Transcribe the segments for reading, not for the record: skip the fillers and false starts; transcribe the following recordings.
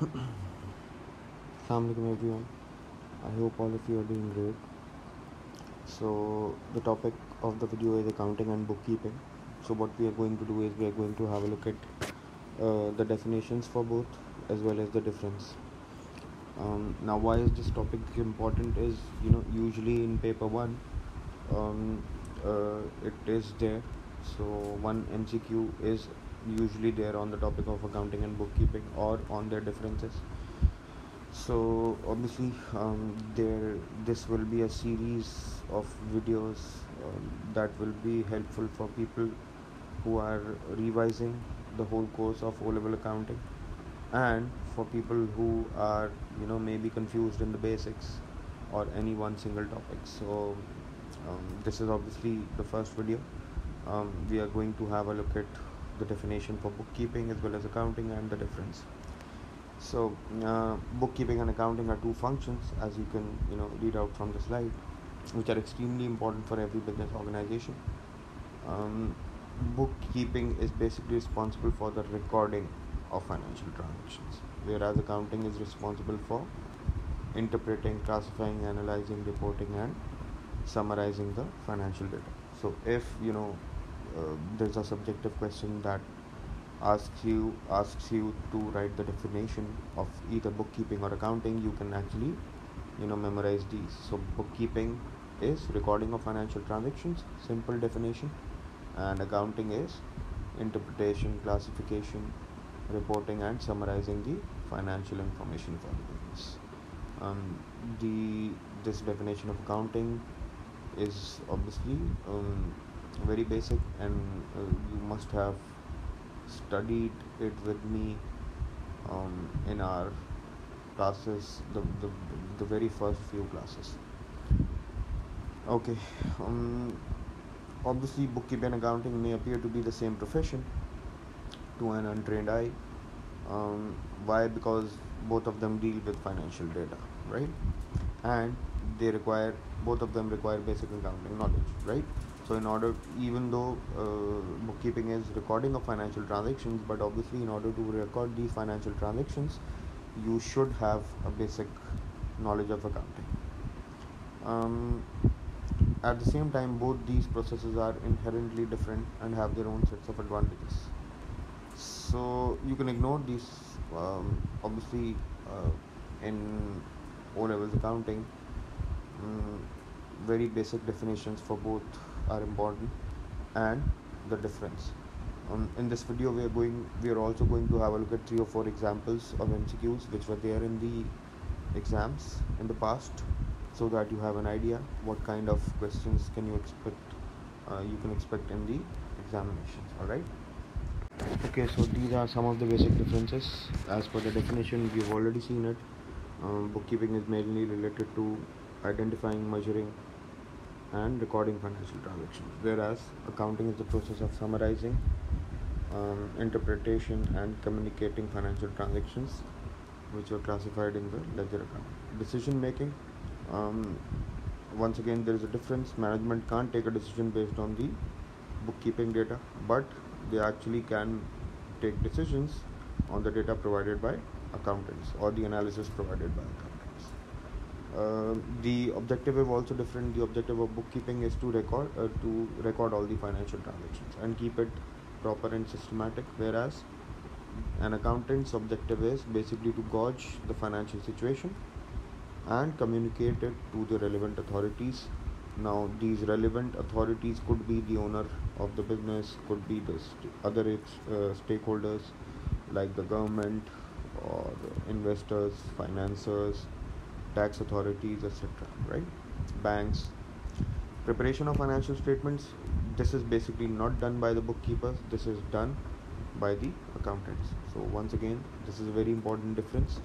Assalamualaikum everyone. I hope all of you are doing great. So the topic of the video is accounting and bookkeeping. So what we are going to do is we are going to have a look at the definitions for both as well as the difference. Now why is this topic important is usually in paper one um, it is there. So one MCQ is usually there on the topic of accounting and bookkeeping or on their differences. So obviously there this will be a series of videos that will be helpful for people who are revising the whole course of O-level accounting, and for people who are maybe confused in the basics or any one single topic. So this is obviously the first video. We are going to have a look at the definition for bookkeeping as well as accounting and the difference. So bookkeeping and accounting are two functions, as you can read out from the slide, which are extremely important for every business organization. Bookkeeping is basically responsible for the recording of financial transactions, whereas accounting is responsible for interpreting, classifying, analyzing, reporting, and summarizing the financial data. So if there's a subjective question that asks you to write the definition of either bookkeeping or accounting, you can actually memorize these. So bookkeeping is recording of financial transactions, simple definition, and accounting is interpretation, classification, reporting, and summarizing the financial information for the business. This definition of accounting is obviously very basic, and you must have studied it with me in our classes, the very first few classes. Okay. Obviously bookkeeping and accounting may appear to be the same profession to an untrained eye. Why? Because both of them deal with financial data, right? And both of them require basic accounting knowledge, right? So in order, even though bookkeeping is recording of financial transactions, but obviously in order to record these financial transactions, you should have a basic knowledge of accounting. At the same time, both these processes are inherently different and have their own sets of advantages. So you can ignore these. Obviously, in O-levels accounting, very basic definitions for both are important, and the difference. In this video, we are also going to have a look at 3 or 4 examples of MCQs which were there in the exams in the past, so that you have an idea what kind of questions can you expect in the examinations. All right. Okay, so these are some of the basic differences. As per the definition, we've already seen it. Bookkeeping is mainly related to identifying, measuring, and recording financial transactions, whereas accounting is the process of summarizing, interpretation, and communicating financial transactions which are classified in the ledger account. Decision making, once again there is a difference. Management can't take a decision based on the bookkeeping data, but they actually can take decisions on the data provided by accountants or the analysis provided by accountants. The objective is also different. The objective of bookkeeping is to record all the financial transactions and keep it proper and systematic, whereas an accountant's objective is basically to gauge the financial situation and communicate it to the relevant authorities. Now these relevant authorities could be the owner of the business, could be the other stakeholders like the government or investors, financiers, tax authorities, etc., right? Banks. Preparation of financial statements, this is basically not done by the bookkeepers, this is done by the accountants. So once again, this is a very important difference.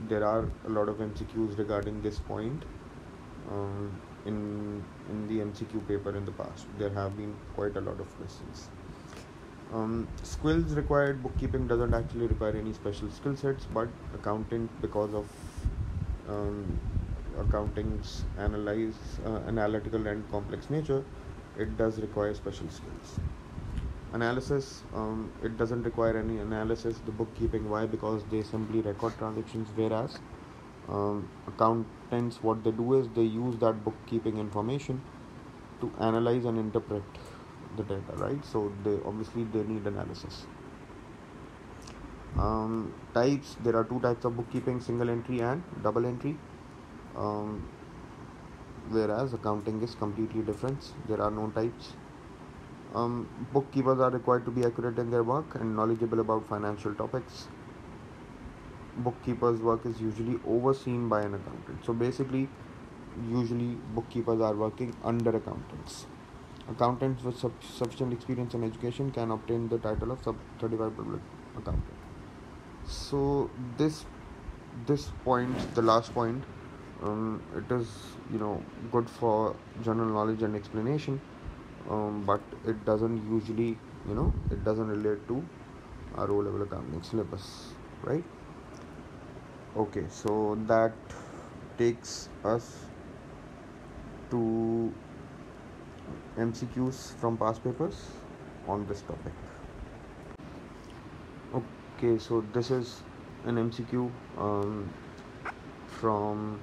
There are a lot of MCQs regarding this point. In the MCQ paper in the past, there have been quite a lot of questions. Skills required, bookkeeping doesn't actually require any special skill sets, but accounting, because of accounting's analytical and complex nature, it does require special skills. Analysis, it doesn't require any analysis, the bookkeeping. Why? Because they simply record transactions, whereas accountants, what they do is they use that bookkeeping information to analyze and interpret the data, right? So they obviously they need analysis. Types, there are two types of bookkeeping: single entry and double entry. um, Whereas accounting is completely different, there are no types. Bookkeepers are required to be accurate in their work and knowledgeable about financial topics. Bookkeepers' work is usually overseen by an accountant. So basically, usually bookkeepers are working under accountants. Accountants with sufficient experience and education can obtain the title of sub-certified public accountant. So this point, the last point, it is good for general knowledge and explanation, but it doesn't usually it doesn't relate to our O-level accounting syllabus, right? Okay, so that takes us to MCQs from past papers on this topic. Okay, so this is an MCQ from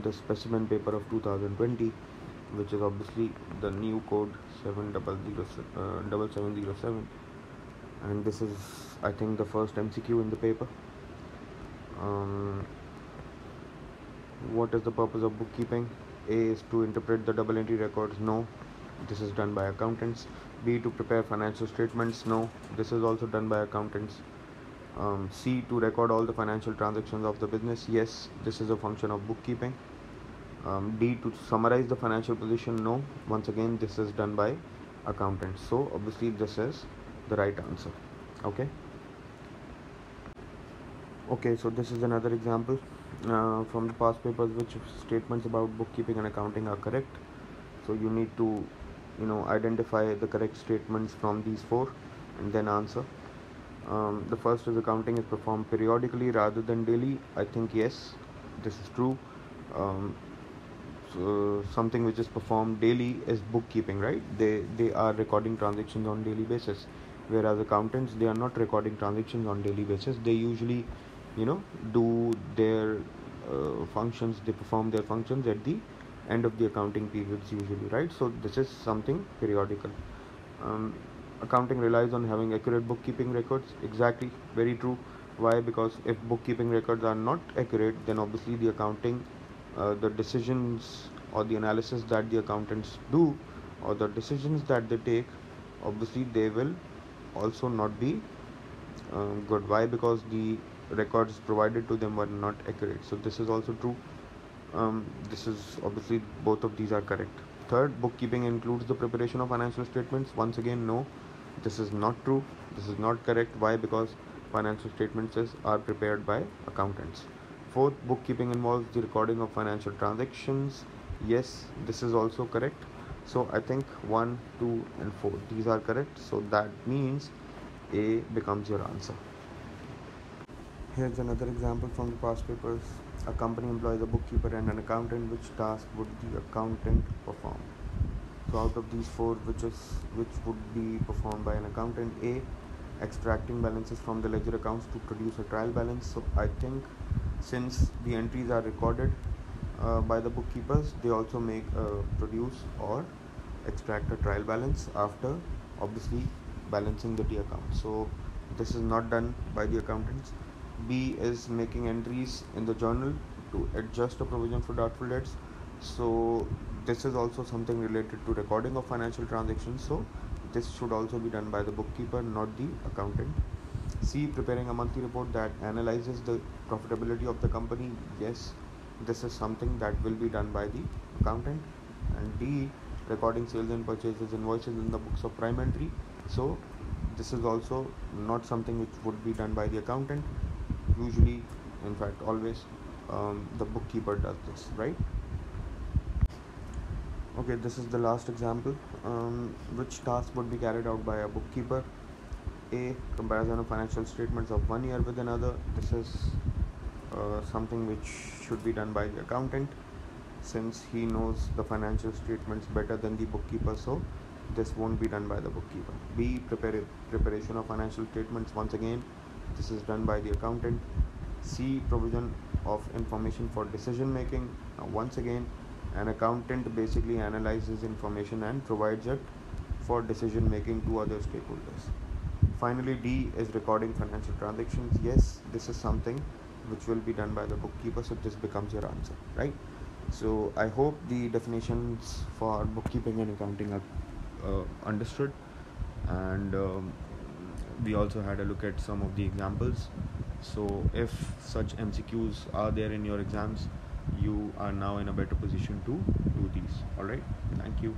the specimen paper of 2020, which is obviously the new code 7707, and this is, I think, the first MCQ in the paper. What is the purpose of bookkeeping? A is to interpret the double entry records. No, this is done by accountants. B, to prepare financial statements. No, this is also done by accountants. C, to record all the financial transactions of the business. Yes, this is a function of bookkeeping. D, to summarize the financial position. No, once again this is done by accountants. So obviously this is the right answer. Okay, so this is another example from the past papers, which statements about bookkeeping and accounting are correct. So you need to identify the correct statements from these four and then answer. The first is accounting is performed periodically rather than daily. I think yes, this is true. So something which is performed daily is bookkeeping, right? They are recording transactions on daily basis, whereas accountants, they are not recording transactions on daily basis. They usually do their functions, they perform their functions at the end of the accounting periods usually, right? So this is something periodical. Accounting relies on having accurate bookkeeping records. Exactly, very true. Why? Because if bookkeeping records are not accurate, then obviously the accounting, the decisions or the analysis that the accountants do, or the decisions that they take, obviously they will also not be good. Why? Because the records provided to them were not accurate. So this is also true. This is obviously, both of these are correct. Third, bookkeeping includes the preparation of financial statements. Once again, no, this is not true. This is not correct. Why? Because financial statements are prepared by accountants. Fourth, bookkeeping involves the recording of financial transactions. Yes, this is also correct. So I think 1, 2 and 4, these are correct. So that means A becomes your answer. Here's another example from the past papers. A company employs a bookkeeper and an accountant. Which task would the accountant perform? So out of these four, which would be performed by an accountant? A, extracting balances from the ledger accounts to produce a trial balance. So I think since the entries are recorded by the bookkeepers, they also make produce or extract a trial balance after obviously balancing the T account. So this is not done by the accountants. B is making entries in the journal to adjust a provision for doubtful debts. So this is also something related to recording of financial transactions. So this should also be done by the bookkeeper, not the accountant. C, preparing a monthly report that analyzes the profitability of the company. Yes, this is something that will be done by the accountant. And D, recording sales and purchases invoices in the books of prime entry. So this is also not something which would be done by the accountant. Usually, in fact always, the bookkeeper does this, right? Okay, this is the last example. Which task would be carried out by a bookkeeper? A, comparison of financial statements of one year with another. This is something which should be done by the accountant, since he knows the financial statements better than the bookkeeper. So this won't be done by the bookkeeper. B, preparation of financial statements. Once again, this is done by the accountant. C, provision of information for decision making. Now, once again, an accountant basically analyzes information and provides it for decision making to other stakeholders. Finally, D is recording financial transactions. Yes, this is something which will be done by the bookkeeper, so this becomes your answer, right? So I hope the definitions for bookkeeping and accounting are understood, and we also had a look at some of the examples. So if such MCQs are there in your exams, you are now in a better position to do these. All right, thank you.